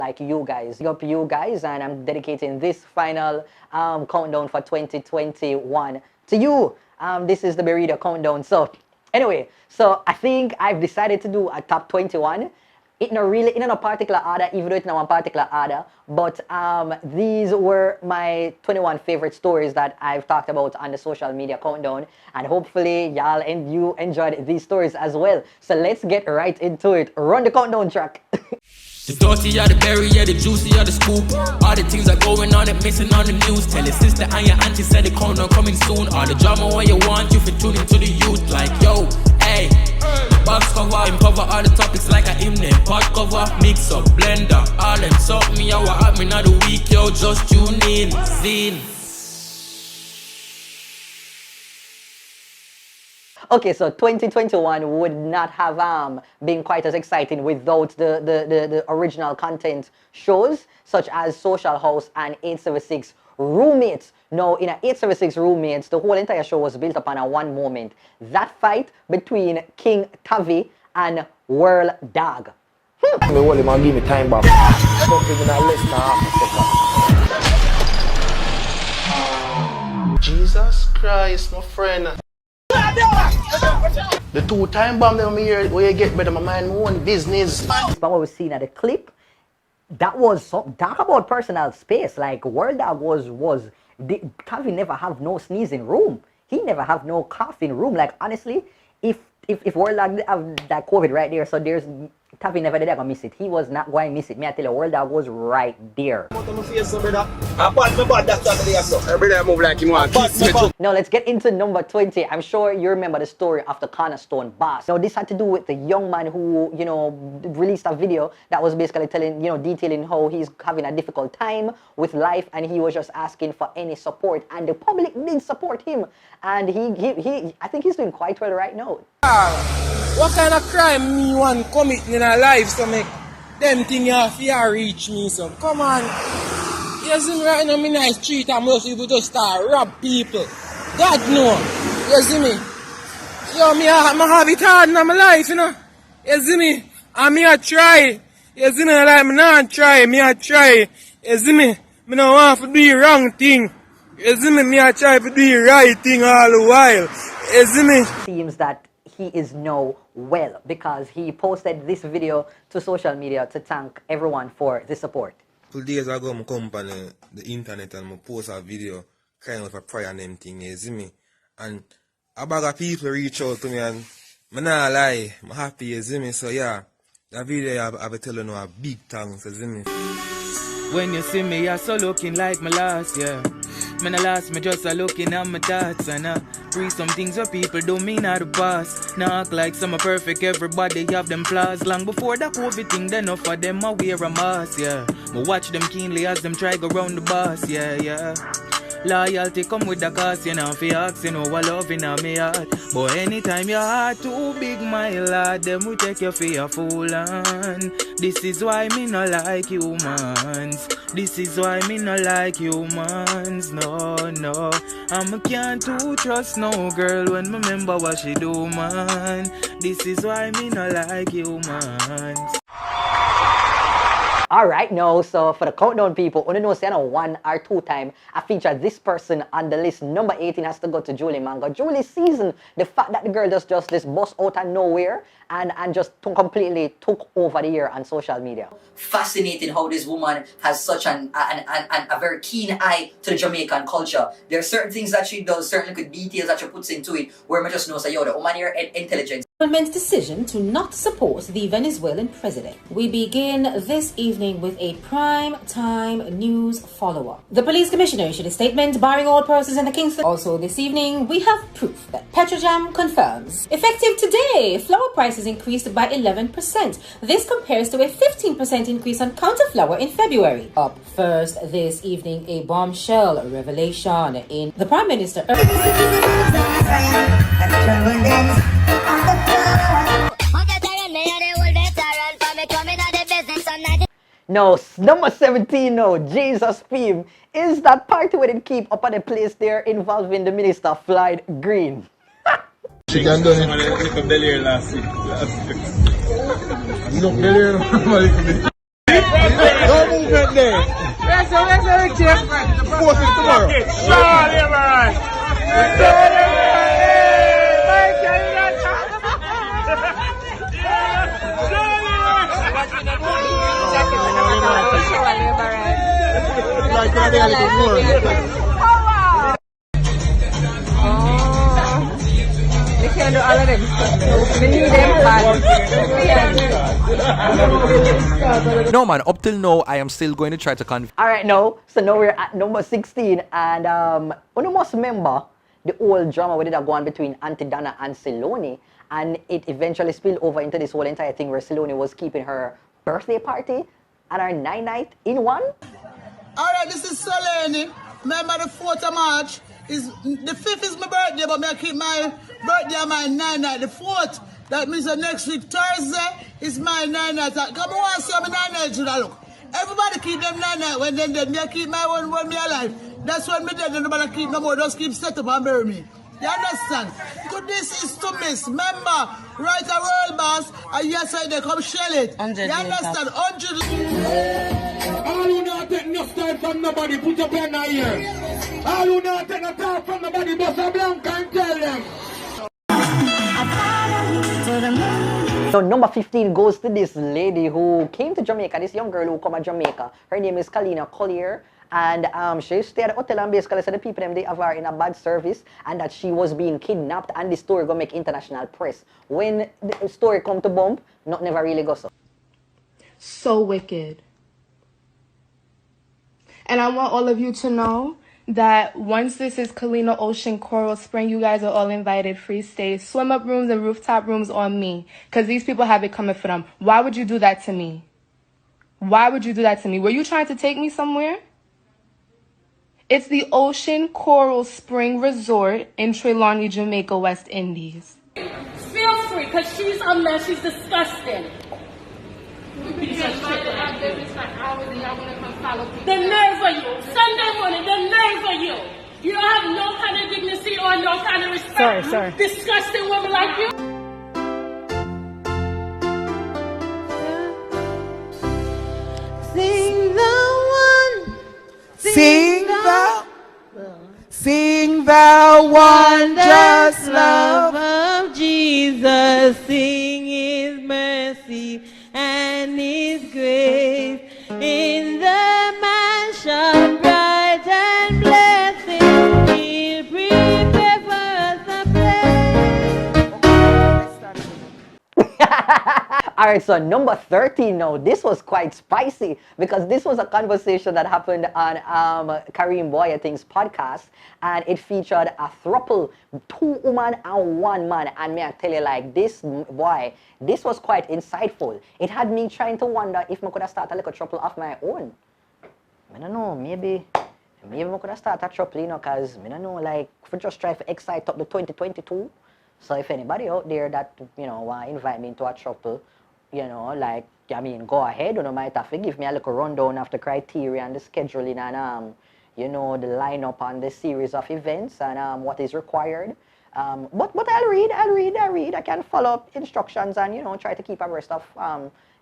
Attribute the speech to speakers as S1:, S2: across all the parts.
S1: like you guys. Big up you guys, and I'm dedicating this final countdown for 2021 to you. This is the Berryda countdown. So anyway, so I think I've decided to do a top 21. It not really in a particular order, even though it's not one particular order. But these were my 21 favorite stories that I've talked about on the social media countdown, and hopefully y'all and you enjoyed these stories as well. So let's get right into it. Run the countdown track.
S2: The dirty or the berry, yeah, the juicy or the scoop. All the things are going on and missing on the news. Tell your sister and your auntie said the countdown coming soon. All the drama what you want, you for tuning to the youth. Like, yo, hey, box cover, cover all the topics like a hymn name. Pot cover, mix up, blender, all them suck me out, what happening not the week, yo, just tune in, zine.
S1: Okay, so 2021 would not have been quite as exciting without the original content shows such as Social House and 876 Roommates. Now, in 876 Roommates, the whole entire show was built upon one moment. That fight between King Tavi and World Dog.
S3: Give me time back. Jesus Christ, my friend. The 2-time bomb them here where you get better, my mind my own business.
S1: But what we've seen at the clip, that was so, talk about personal space. Like World Dog Tavi never have no sneezing room. He never have no coughing room. Like honestly, if World Dog have that COVID right there, so there's Tavi never did ever miss it. He was not going to miss it. Me I tell you, World Dog was right there. Now let's get into number 20. I'm sure you remember the story of the Cornerstone Boss. Now this had to do with the young man who, you know, released a video that was basically telling, you know, detailing how he's having a difficult time with life, and he was just asking for any support, and the public did support him, and he I think he's doing quite well right now.
S4: What kind of crime me want commit in a life so make them thing you have to reach me, so come on. You see me right now, me nice street and most people just start rob people. God know. You see me? Yo, me have it hard in my life, you know. You see me? And me a try. You see me, like me not try, me a try. You see me? Me don't want to do the wrong thing. You see me? Me a try to do the right thing all the while. You see me?
S1: Seems that he is now well because he posted this video to social media to thank everyone for the support.
S5: 2 days ago, I come on the internet and I post a video kind of a prayer name thing, you see me? And a bag of people reach out to me and I'm not lie, I'm happy, you see me? So yeah, that video I be telling you a big thanks, you see me?
S2: When you see me, you're so looking like my last, yeah. Man, I last me just a looking at my thoughts and free some things where people don't mean out the past. Now act like some are perfect, everybody have them flaws. Long before that COVID thing, then enough of them I wear a mask, yeah. But watch them keenly as them try go round the boss, yeah, yeah. Loyalty come with the cost, you know, fi ask, you know, what love in me heart. But anytime your heart too big, my lord, them will take you for a fool, and this is why me no like humans. This is why me no like humans, no, no. And me can't too trust no girl when me remember what she do, man. This is why me no like humans.
S1: Alright, now, so for the countdown people, only know say 1 or 2 times I featured this person on the list. Number 18 has to go to Julie Mango. Julie's season, the fact that the girl just this bust out of nowhere and just completely took over the year on social media. Fascinating how this woman has such a very keen eye to the Jamaican culture. There are certain things that she does, certain good details that she puts into it, where I just know say, yo, the woman here intelligent.
S6: Government's decision to not support the Venezuelan president. We begin this evening with a prime time news follow-up. The police commissioner issued a statement barring all persons in the Kingston. Also this evening, we have proof that Petrojam confirms. Effective today, flour prices increased by 11%. This compares to a 15% increase on counter flour in February. Up first this evening, a bombshell revelation in the Prime Minister.
S1: No, number 17 now, Jesus Theme, is that party where they keep up at the place there involving the minister Floyd Green.
S7: She can do it. Little belly last week. Look belly. No movement there. Force it tomorrow. Like that, a little more.
S8: We can do all of them stuff. We need them fast.
S9: No man, up till now I am still going to try to convince.
S1: Alright now, so now we're at number 16 and you must remember the old drama we did go on between Auntie Dana and Siloni, and it eventually spilled over into this whole entire thing where Siloni was keeping her birthday party and her night in one.
S10: Alright, this is Siloni. Remember the 4th of March? The 5th is my birthday, but I keep my birthday on my night. The 4th, that means the next week Thursday is my night. Come on, see my night to look. Everybody keep them night when then dead. Me I keep my one when me alive. That's when me dead and nobody keep no more. Just keep set up and bury me. You understand? Good, this is to miss. Remember, write a world boss, and yes, they come shell it. You understand? 100.
S4: All who not take enough time from nobody, put your pen in here. All who not take a talk from nobody, bust a blank and tell them.
S1: So number 15 goes to this lady who came to Jamaica, this young girl who come to Jamaica. Her name is Kalina Collier. And she stayed at the hotel and basically said the people them they have her in a bad service and that she was being kidnapped, and the story gonna make international press. When the story come to bump, not never really goes up.
S11: So wicked. And I want all of you to know that once this is Kalina Ocean Coral Spring, you guys are all invited. Free stay, swim up rooms and rooftop rooms on me, because these people have it coming for them. Why would you do that to me? Why would you do that to me? Were you trying to take me somewhere? It's the Ocean Coral Spring Resort in Trelawney, Jamaica, West Indies.
S12: Feel free, because she's a mess. She's disgusting. The nerve of you. Sunday morning, the nerve of you. You don't have no kind of dignity or no kind of respect.
S8: Sorry.
S12: Disgusting woman like you.
S8: Sing the one.
S13: Sing the wondrous love
S8: of Jesus. Sing His mercy and His grace in the mansion bright and blessed. He'll prepare for us a place.
S1: Alright, so number 13 now. This was quite spicy because this was a conversation that happened on Kareem Boy, I think's podcast, and it featured a throuple, 2 women and 1 man. And may I tell you, like, this boy, this was quite insightful. It had me trying to wonder if I could have started a little throuple of my own. I don't know, maybe I could have started a throuple, you know, because I don't know, like, if we just try to excite up the 2022. So if anybody out there that, you know, want to invite me into a throuple, you know, like, I mean, go ahead. You know, might have to give me a little rundown of the criteria and the scheduling and, you know, the lineup and the series of events and what is required. But I'll read. I can follow up instructions and, you know, try to keep abreast of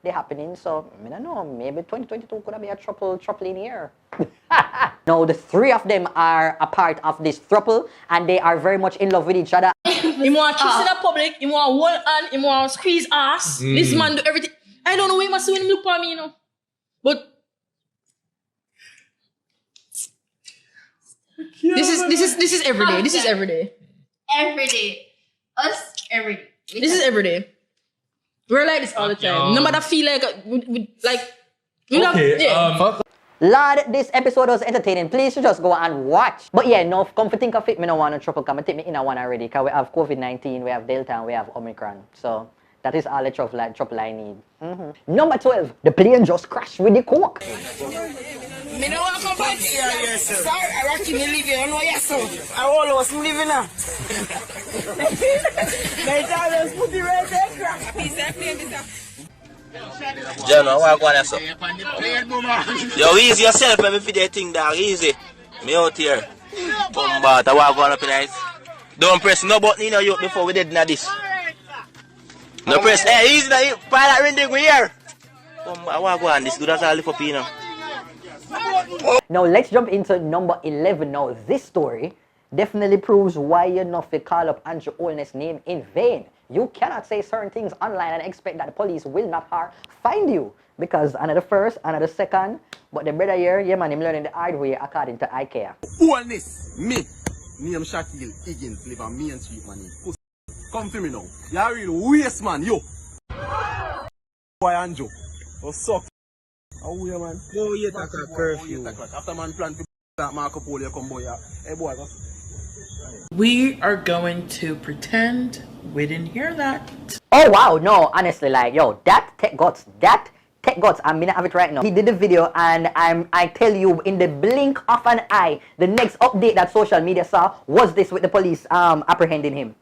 S1: the happening. So, I don't know, maybe 2022 could be a throuple in here. Now, the 3 of them are a part of this throuple and they are very much in love with each other.
S12: You want to kiss in the public, you want to hold hand, you want to squeeze ass. This man do everything. I don't know what he must do when he look for me, you know. But this is every day. This is every day.
S14: Every day. Us every day.
S12: This is every day. We're like this all the time. No matter feel like
S1: Lord, this episode was entertaining. Please just go and watch. But yeah, no, come to think of it, me no want to trouble. Come and take me in a one already. Because we have COVID-19, we have Delta, and we have Omicron. So that is all the trouble I need. Number 12, the plane just crashed with the coke.
S10: Me no want to come back here. Sorry, I actually live here. I know yourself. I always live now. They tell us put the red there, crack.
S3: General, what going on, sir? Yo, easy yourself, let me feed that thing, dog. Easy. Me out here. Come back, what going up in nice. Don't press no button in you before we did this. No press. Hey, easy now. Pilot ring we here. I want to go on this. Do that all for Pino.
S1: Now let's jump into number 11. Now this story definitely proves why you're not to call up Andrew Holness' name in vain. You cannot say certain things online and expect that the police will not find you. Because another first, another second, but the brother here, yeah man, him learning the hard way according to IKEA.
S15: Holness, me, name Shaquille Higgins, live on Main Street, man. Come to me now. You're a real waste, man, yo. Boy, Andrew. Oh, suck. How are you, man?
S4: Go 8 o'clock curfew.
S15: After man plan to that Marco Polo, come boy, hey boy, go.
S16: We are going to pretend we didn't hear that.
S1: Oh wow, no, honestly, like, yo, that tech guts, I mean, I have it right now. He did the video, and I tell you, in the blink of an eye, the next update that social media saw was this with the police apprehending him.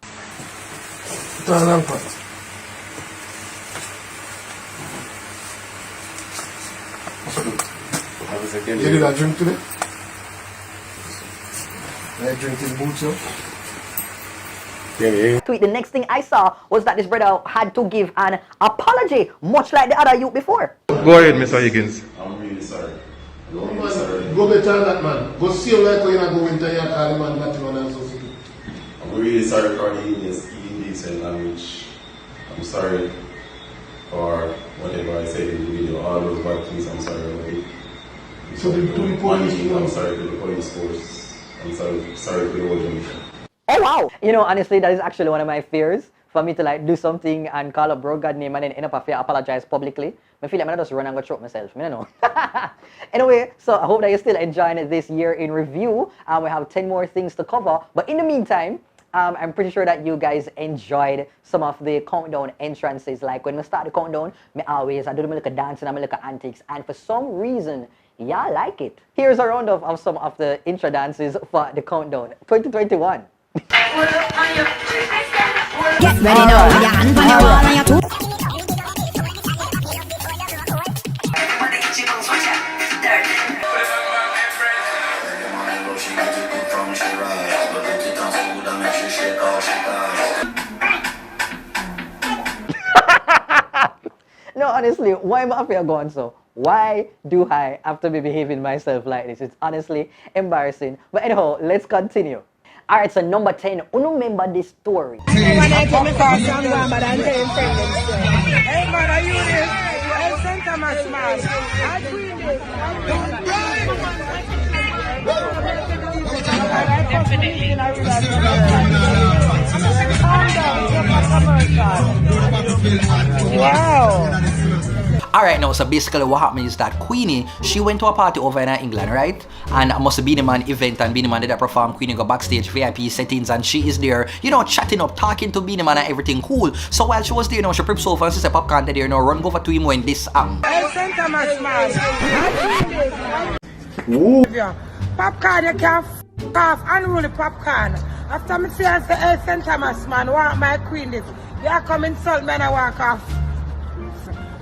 S17: You did a drink today? I drink in Bucho.
S1: Tweet, the next thing I saw was that this brother had to give an apology, much like the other youth before.
S5: Go ahead, Mr. Higgins.
S17: I'm really sorry. Go better than that, man. Go see him like when you go into your car, man, nothing on and so. I'm really sorry for the indecent language. I'm sorry for whatever I said in the video. All those bad things, I'm sorry about it. So to the police, I'm sorry to the police force. I'm sorry to the whole generation.
S1: Oh wow! You know, honestly, that is actually one of my fears. For me to like do something and call a bro God name and then end up after apologize publicly. I feel like I'm just run and go choke myself. I don't know. Anyway, so I hope that you're still enjoying this year in review. We have 10 more things to cover. But in the meantime, I'm pretty sure that you guys enjoyed some of the countdown entrances. Like when we start the countdown, I do my little dancing and my little antics. And for some reason, y'all like it. Here's a roundup of some of the intro dances for the countdown 2021.
S18: Get ready now, your hand on your wall and your two.
S1: No, honestly, why am I up here going so? Why do I have to be behaving myself like this? It's honestly embarrassing. But anyhow, let's continue. Alright, so number 10, who remember this story?
S19: Hey man, are you this? Hey, St. Thomas, man. I doing this.
S1: Wow.
S9: Alright, now, so basically what happened is that Queenie, she went to a party over in England, right? And it must have been a man event, and Beanie Man did that perform. Queenie go backstage, VIP settings, and she is there, you know, chatting up, talking to Beanie Man and everything cool. So while she was there, you know, she preps over and she said, Popcorn, there, you know, run over to him when this happened.
S19: Hey, St. Thomas, man. Ooh. Popcorn, you can't f*** off unruly popcorn. After me say I say, hey, St. Thomas, man, want my queen this. You come insult me and I walk off.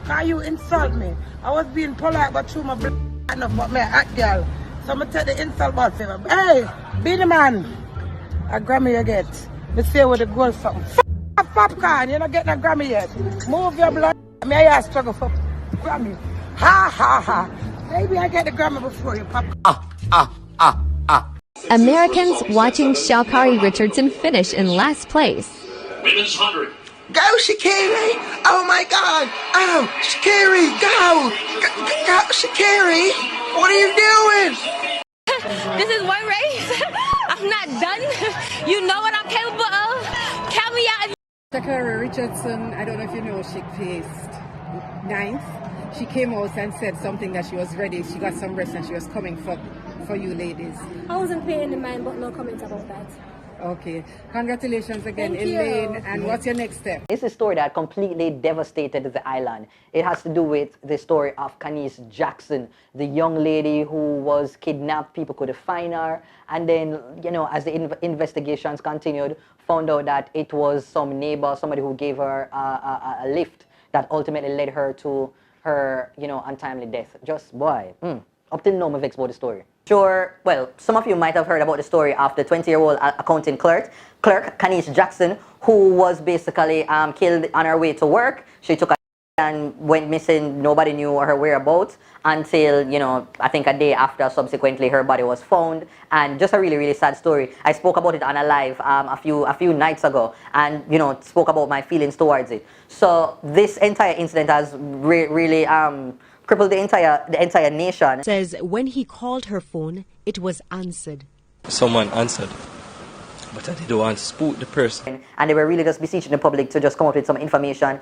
S19: Can you insult me? I was being polite but through my enough but me a hot girl. So I'm going to take the insult about favor. Hey, be the man. A Grammy you get. Me say with the gold something. F*** popcorn, you're not getting a Grammy yet. Move your blood. Me I struggle for Grammy. Ha ha ha. Maybe I get the Grammy before you popcorn.
S20: Americans watching Sha'Carri Richardson finish in last place.
S21: Women's 100.
S19: Go, Sha'Carri! Oh my God! Oh, Sha'Carri, go! Go, Sha'Carri! What are you doing?
S22: This is one race. I'm not done. You know what I'm capable of. Count me out.
S23: Sha'Carri Richardson, I don't know if you know, she placed 9th. She came out and said something that she was ready. She got some rest and she was coming for you ladies.
S24: I wasn't paying in mind, but no comment about that.
S23: Okay. Congratulations again,
S24: Thank you.
S23: Elaine. And what's your next step?
S1: It's a story that completely devastated the island. It has to do with the story of Kanice Jackson, the young lady who was kidnapped. People couldn't find her. And then, you know, as the investigations continued, found out that it was some neighbor, somebody who gave her a lift that ultimately led her to her, you know, untimely death. Just, boy, up till now, I'm vexed about the story. Sure, well, some of you might have heard about the story of the 20-year-old accounting clerk, Kanice Jackson, who was basically killed on her way to work. She took a and went missing. Nobody knew her whereabouts until, you know, I think a day after. Subsequently, her body was found, and just a really, really sad story. I spoke about it on a live a few nights ago, and, you know, spoke about my feelings towards it. So this entire incident has really crippled the entire nation.
S2: Says when he called her phone, it was answered.
S6: Someone answered, but I didn't want to spook the person.
S1: And they were really just beseeching the public to just come up with some information.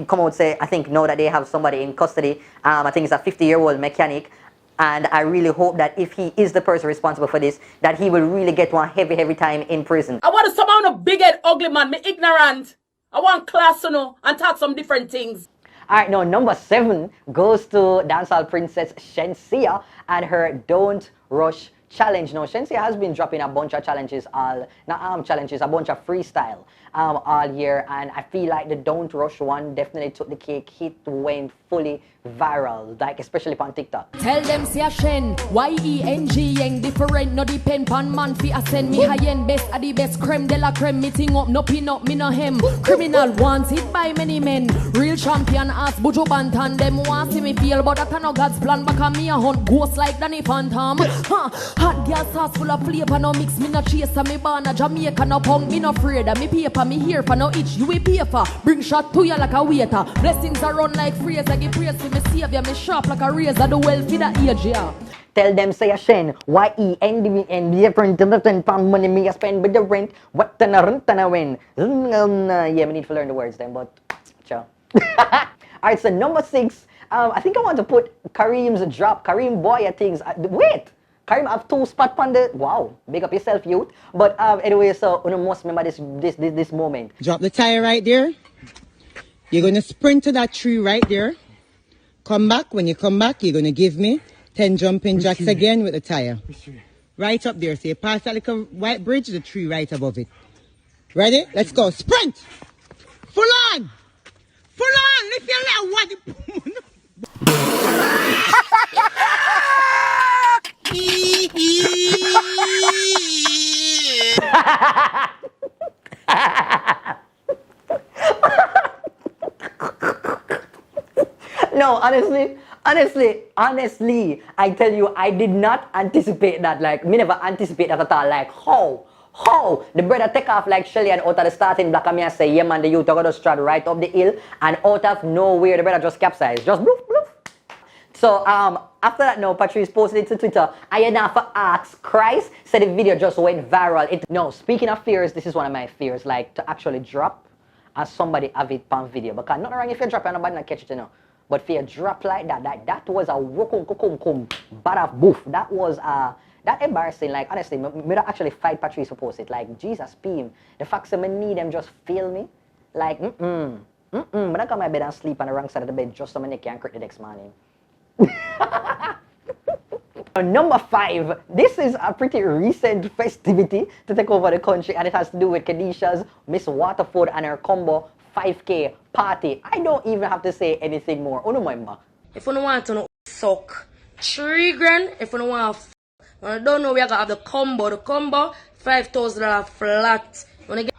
S1: Come out say, I think now that they have somebody in custody, I think it's a 50-year-old mechanic, and I really hope that if he is the person responsible for this, that he will really get one heavy time in prison.
S7: I want to somehow no big-head ugly man, me ignorant. I want class to know and talk some different things.
S1: Alright, now number 7 goes to dancehall princess Shensia and her Don't Rush challenge. Now, Shensia has been dropping a bunch of challenges, a bunch of freestyle all year, and I feel like the Don't Rush one definitely took the cake. It went fully viral, like especially on TikTok.
S21: Tell them say a Shen, Y-E-N-G, yang different, no depend pan man fi ascend me high-end, best a the best, creme de la creme, meeting up, no pin up, me no hem, criminal wanted by many men, real champion as Buju Bantan, them want see me feel, but that no God's plan, back on me a hunt ghost like Danny Phantom, hot girl sauce full of flavor, no mix, me no chase, me born a Jamaica, no punk, me no afraid, me paper, me here for no itch, you we pay for, bring shot to you like a waiter, blessings are run like phrase, I give praise to me savior, me sharp like a razor, the wealth in the age, yeah.
S1: Tell them say a Shen, Y-E-N-D-E-N, different from money me a spend with the rent, what the rent and I win. Yeah, we need to learn the words then, but ciao. Alright, so number 6, I think I want to put Kareem's drop, Kareem Boya things, wait! Kareem have 2 spots on the, wow, big up yourself, youth. But anyway, so you must remember this moment.
S19: Drop the tire right there. You're going to sprint to that tree right there. Come back. When you come back, you're going to give me 10 jumping jacks again with the tire. Right up there. So you pass that little white bridge, the tree right above it. Ready? Let's go. Sprint! Full on! Full on! Lift your leg.
S1: No, honestly, I tell you, I did not anticipate that. Like, me never anticipate that at all. Like, how? The brother take off like Shelly and out of the starting block, and me I say, yeah man, the youth are going to strut right up the hill, and out of nowhere, the brother just capsized. Just bloof. So, after that, now, Patrice posted it to Twitter. I had now for ask Christ, said the video just went viral. No, speaking of fears, this is one of my fears, like, to actually drop as somebody have it on video. Because nothing wrong if you drop it and nobody not catch it, you know. But for a drop like that was a wukum bada boof. That was that embarrassing. Like, honestly, me don't actually fight Patrice for post it. Like, Jesus, Pim. The fact that I need them just fail me. Like, But I come to my bed and sleep on the wrong side of the bed just so I can correct the next morning. Number 5, this is a pretty recent festivity to take over the country, and it has to do with Kadisha's Miss Waterford and her combo 5K party. I don't even have to say anything more.
S7: If you don't want to suck 3 grand, if you don't want I don't know, we are going to have the combo. The combo, $5,000 flat.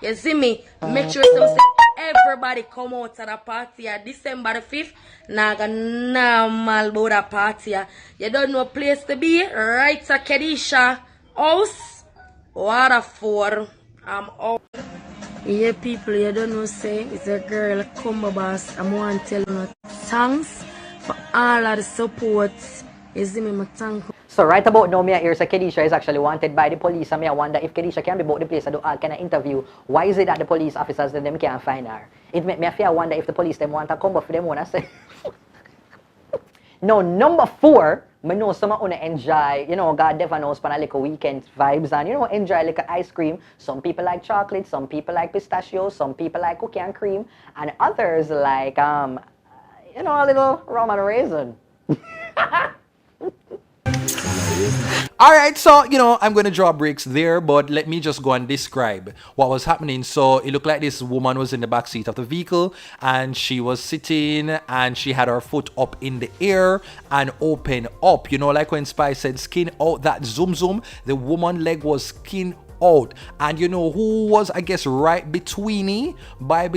S7: You see me? Make sure everybody come out to the party at December the 5th. Naga normal about the party. You don't know place to be? Right to Kedisha house. Waterford. I'm out. Yeah, people, you don't know, say, it's a girl, combo boss. I'm want to tell you thanks for all of the support. You see me, my thank you.
S1: So right about now, me hear say Kedisha is actually wanted by the police, and I wonder if Kedisha can be about the place and do all kind of interview. Why is it that the police officers them can't find her? It make me fear wonder if the police them want to come up for them wanna say. Now, number 4, I know some of you enjoy, you know, God never knows, but like a weekend vibes, and you know, enjoy like ice cream. Some people like chocolate, some people like pistachio, some people like cookie and cream, and others like you know, a little rum and raisin.
S9: Alright, so, you know, I'm going to draw breaks there, but let me just go and describe what was happening. So, it looked like this woman was in the back seat of the vehicle, and she was sitting, and she had her foot up in the air and open up. You know, like when Spice said, skin out that zoom, the woman's leg was skin out. And you know who was, I guess, right between there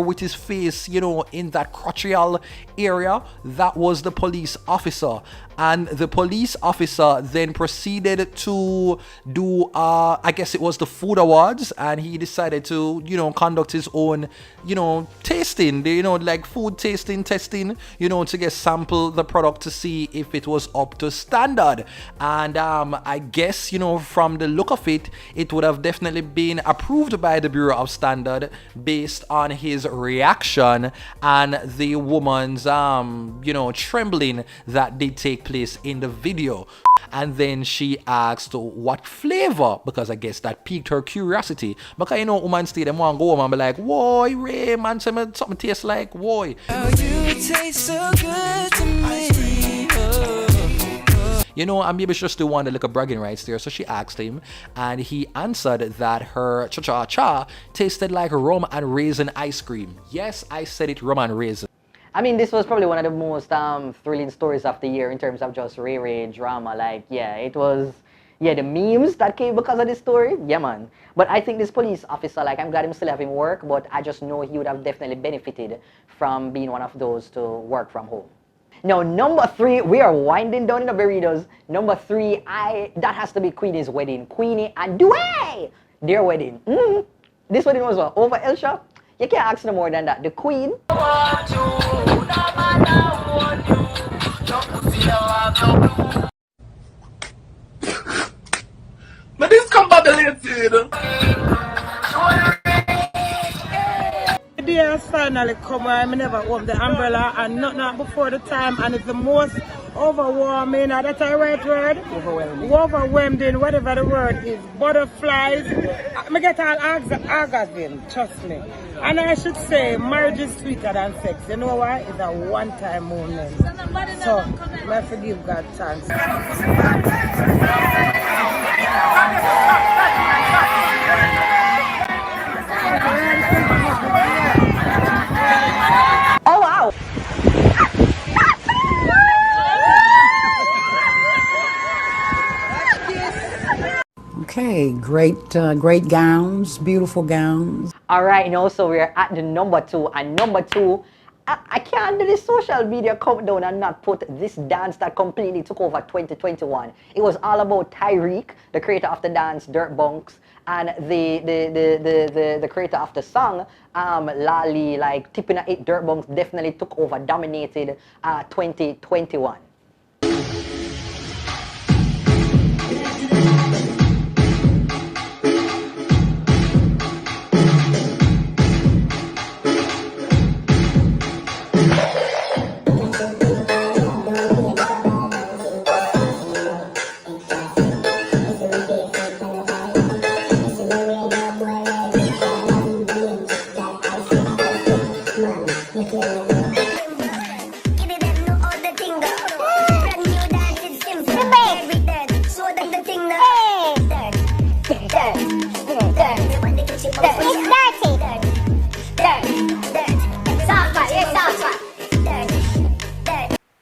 S9: with his face, you know, in that crotchal area? That was the police officer. And the police officer then proceeded to do, I guess it was the food awards, and he decided to, you know, conduct his own, you know, tasting, you know, like food testing, you know, to get sample the product to see if it was up to standard. And I guess, you know, from the look of it, it would have definitely been approved by the Bureau of Standard based on his reaction and the woman's, you know, trembling that did take place in the video. And then she asked what flavor, because I guess that piqued her curiosity. Because you know, woman stay them want go home and be like, "Whoa, Ray, man, something tastes like whoa." You taste so good to me. You know, and maybe she just still wanted a little bragging rights there. So she asked him, and he answered that her cha-cha-cha tasted like rum and raisin ice cream. Yes, I said it, rum and raisin.
S1: I mean, this was probably one of the most thrilling stories of the year in terms of just Ray drama. Like, yeah, it was, yeah, the memes that came because of this story, yeah, man. But I think this police officer, like, I'm glad him still having work, but I just know he would have definitely benefited from being one of those to work from home. Now, number 3, we are winding down in the burritos. Number 3, that has to be Queenie's wedding. Queenie and Dutty, their wedding. This wedding was what, over Elsha? You can't ask no more than that. The Queen.
S15: But this come back later.
S19: The day has finally come where I never own the umbrella and not before the time, and it's the most overwhelming, that's a right word? Overwhelming, whatever the word is. Butterflies. I get all orgasm, trust me. And I should say, marriage is sweeter than sex. You know why? It's a one-time moment. So, I forgive God thanks.
S1: Oh, wow!
S8: Okay, great gowns, beautiful gowns.
S1: All right, now, so we're at the number 2, and number 2, I can't do this social media countdown and not put this dance that completely took over 2021. It was all about Tyreek, the creator of the dance Dirt Bunks, and the creator of the song Lali, like tipping at it. Dirt Bunks definitely took over, dominated 2021.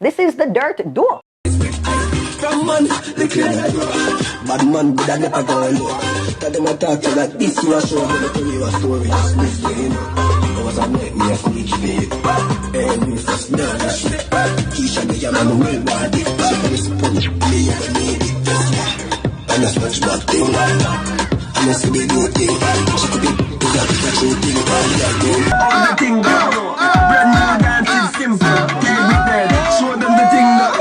S1: This is the Dirt Duo.
S11: From man, the kid bad man, good and never go low. Tell them I talk to that this year show. I'm gonna tell you a story, just listen. I was a make me a sneak peek. And you first know that shit. Keisha, me, I'm a real body. She respond, me, I need it. And that's much bad thing. And that's the big good thing. She could be the true thing. All the thing down. Brand new dance is simple. Get with them. Show them the thing now.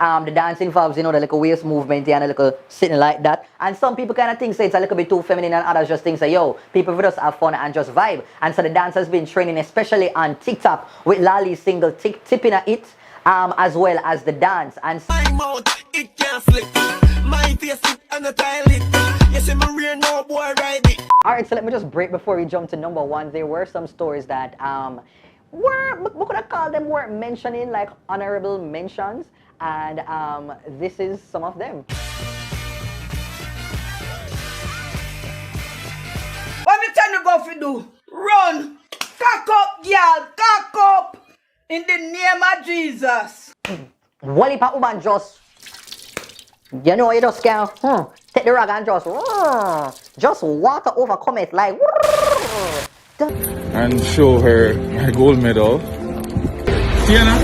S1: And the dance involves, you know, the little waist movement and a little sitting like that. And some people kind of think say it's a little bit too feminine, and others just think say, yo, people will just have fun and just vibe. And so the dance has been trending, especially on TikTok, with Lali's single Tipping At It, as well as the dance. And
S11: my mouth, it can't slip. My face and a toilet. Yes, I'm a real no boy ride it.
S1: Alright, so let me just break before we jump to number 1. There were some stories that we could have called them weren't mentioning, like honorable mentions. And this is some of them.
S13: What me tell you go fi do? Run! Cock up, girl! Cock up! In the name of Jesus!
S1: Wally pa woman just, you know, you just can take the rag and just water overcome it like.
S3: And show her my gold medal. Tiana?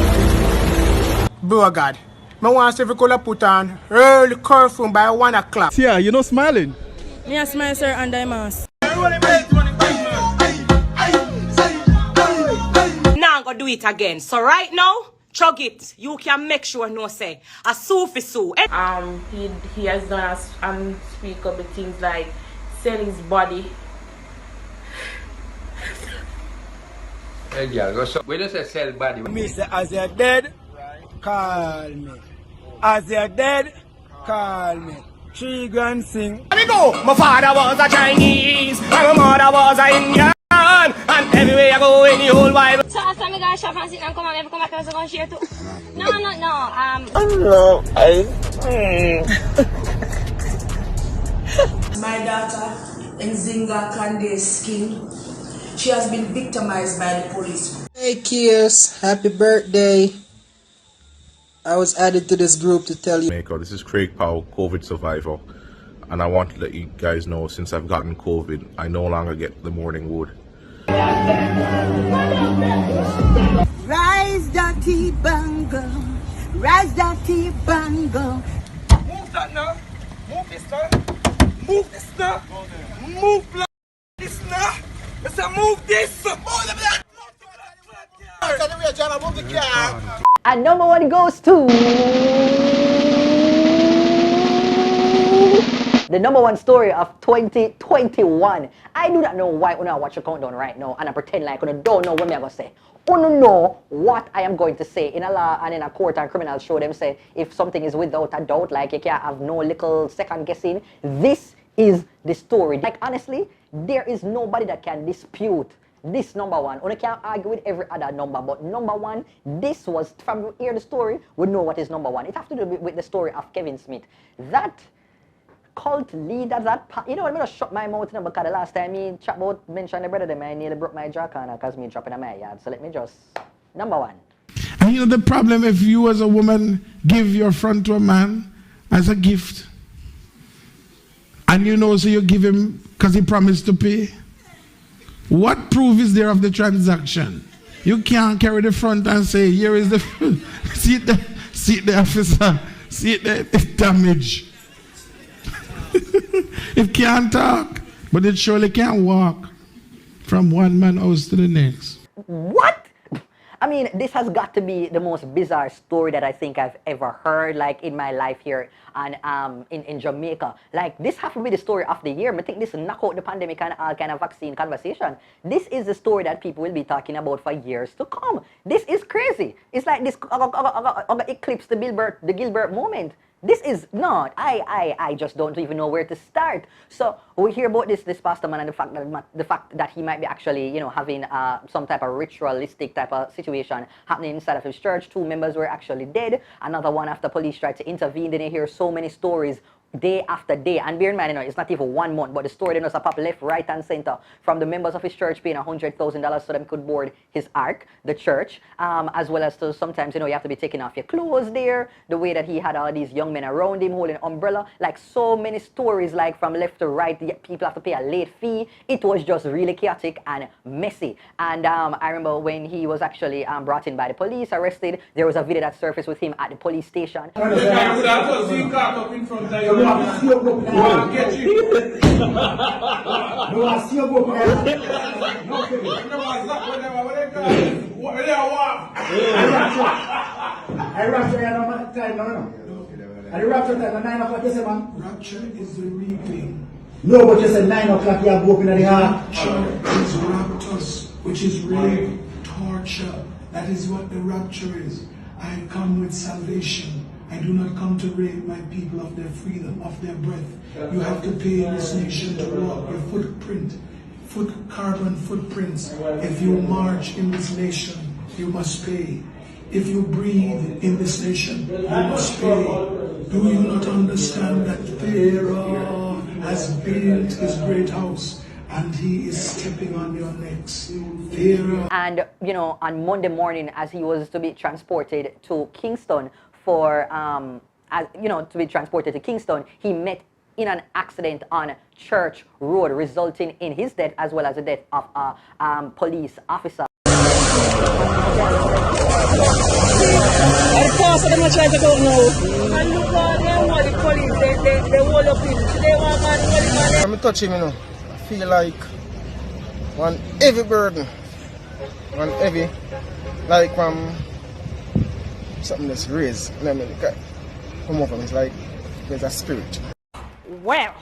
S19: Bro God, I want to see if we could put on early curfew by 1 o'clock.
S3: Tia, you're not smiling.
S22: Me a smile, sir, under mask.
S13: Now I'm gonna do it again. So right now, chug it. You can make sure no say a sue for sue.
S22: He has done unspeakable things like sell his body.
S10: Hey girl, what's up? We don't say sell body.
S19: Me say as you're dead, call me. As you're dead, call me. 3 grand sing. Let me go. My father was a Chinese, and my mother was a Indian, and everywhere I go in the whole Bible.
S22: So as I'm gonna shop and sit and come and come back and go share too. No.
S13: My daughter, Nzinga Kande Skin, she has been victimized by the police.
S12: Hey Kiers, happy birthday. I was added to this group to tell you.
S3: This is Craig Powell, COVID survivor. And I want to let you guys know, since I've gotten COVID, I no longer get the morning wood.
S13: Rise, Dutty Bango. Rise, Dutty Bango.
S19: Move that now. Move this now. Move this now. Move this now. Let's move this.
S1: And number 1 goes to the number 1 story of 2021. I do not know why when I watch a countdown right now and I pretend like I don't know what I'm going to say. I don't know what I am going to say. In a law and in a court and criminal show, them say if something is without a doubt, like you can't have no little second guessing. This is the story. Like honestly, there is nobody that can dispute this number 1. Only can't argue with every other number, but number 1, this was, from here the story, we know what is number 1. It has to do with the story of Kevin Smith. That cult leader, you know what, I'm going to shut my mouth now because the last time me chat about mention the brother them, I nearly broke my jaw corner because me dropping in my yard. So let me just, number 1.
S14: And you know the problem, if you as a woman give your front to a man as a gift, and you know, so you give him because he promised to pay. What proof is there of the transaction? You can't carry the front and say, here is the see the officer, see it there, it's damage. It can't talk, but it surely can walk from one man house to the next.
S1: What? I mean, this has got to be the most bizarre story that I think I've ever heard, like in my life here and in Jamaica. Like, this has to be the story of the year. I think this knock out the pandemic and all kind of vaccine conversation. This is the story that people will be talking about for years to come. This is crazy. It's like this eclipse the Gilbert moment. This is not. I just don't even know where to start. So we hear about this pastor man and the fact that he might be actually, you know, having some type of ritualistic type of situation happening inside of his church. 2 members were actually dead. Another one after police tried to intervene. Then you hear so many stories day after day. And bear in mind, you know, it's not even 1 month, but the story then was pop left, right, and center from the members of his church paying $100,000 so them could board his ark, the church, as well as to sometimes, you know, you have to be taking off your clothes there. The way that he had all these young men around him holding umbrella, like so many stories, like from left to right, people have to pay a late fee. It was just really chaotic and messy. And I remember when he was actually brought in by the police, arrested, there was a video that surfaced with him at the police station.
S14: Rapture is the reaping. No, but you said 9 o'clock you have open at the heart. Rapture is raptus, which is rape, torture. That is what the rapture is. I come with salvation. I do not come to rape my people of their freedom, of their breath. You have to pay in this nation to walk your footprint, carbon footprints. If you march in this nation, you must pay. If you breathe in this nation, you must pay. Do you not understand that Pharaoh has built his great house and he is stepping on your necks. Fear.
S1: And, you know, on Monday morning, as he was to be transported to Kingston for, he met in an accident on Church Road, resulting in his death as well as the death of a police officer.
S4: I'm touching him, you know. I feel like one heavy burden. One heavy, like something that's raised. Let me look at it. Come over, it's like there's a spirit.
S1: Well,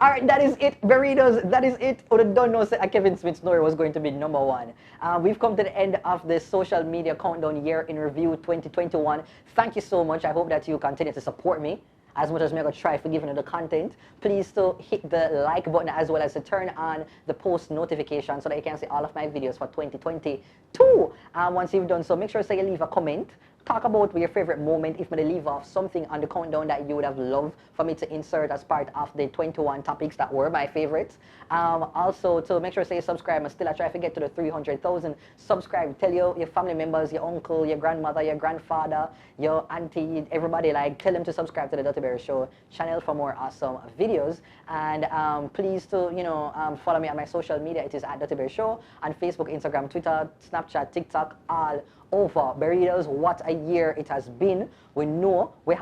S1: all right, that is it, Burritos. That is it. Who don't know, Kevin Smith's story was going to be #1. We've come to the end of the social media countdown year in review 2021. Thank you so much. I hope that you continue to support me as much as I'm going to try for giving you the content. Please to hit the like button as well as to turn on the post notification so that you can see all of my videos for 2022. Once you've done so, make sure you leave a comment. Talk about your favorite moment. If I leave off something on the countdown that you would have loved for me to insert as part of the 21 topics that were my favorites. Also, to make sure you subscribe. I still try to get to the 300,000 subscribe. Tell your family members, your uncle, your grandmother, your grandfather, your auntie, everybody, like, tell them to subscribe to the Dutty Berry Show channel for more awesome videos. And please to, follow me on my social media. It is at Dutty Berry Show on Facebook, Instagram, Twitter, Snapchat, TikTok, all over. Burritos, what a year it has been. We know we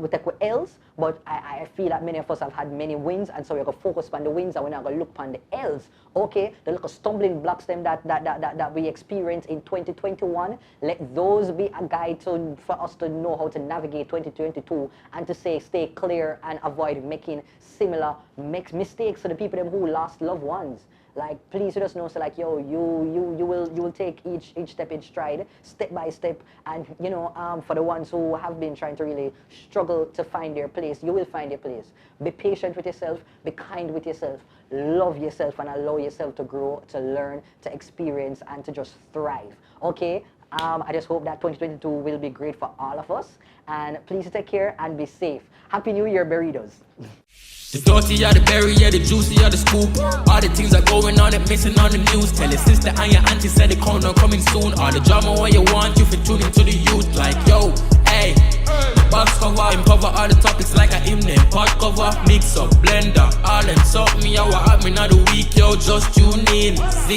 S1: take with L's, but I feel that many of us have had many wins, and so we're going to focus on the wins and we're not going to look on the L's. Okay, the little stumbling blocks them that we experienced in 2021, let those be a guide for us to know how to navigate 2022 and to stay clear and avoid making similar mistakes to the people who lost loved ones. Like, please just know, so like, yo, you will take each step in stride, step by step, and for the ones who have been trying to really struggle to find their place, you will find your place. Be patient with yourself, be kind with yourself, love yourself, and allow yourself to grow, to learn, to experience, and to just thrive. Okay? I just hope that 2022 will be great for all of us, and please take care and be safe. Happy New Year, Burritos.
S5: The dirty are the berry, yeah, the juicy are the scoop. All the things are going on and missing on the news. Tell your sister and your auntie said the corner coming soon. All the drama what you want, you fit tune into the youth. Like, yo, hey, box cover, him cover all the topics like a him name. Pot cover, mix up, blender, all them suck me, I what happening of the week, yo, just tune in. See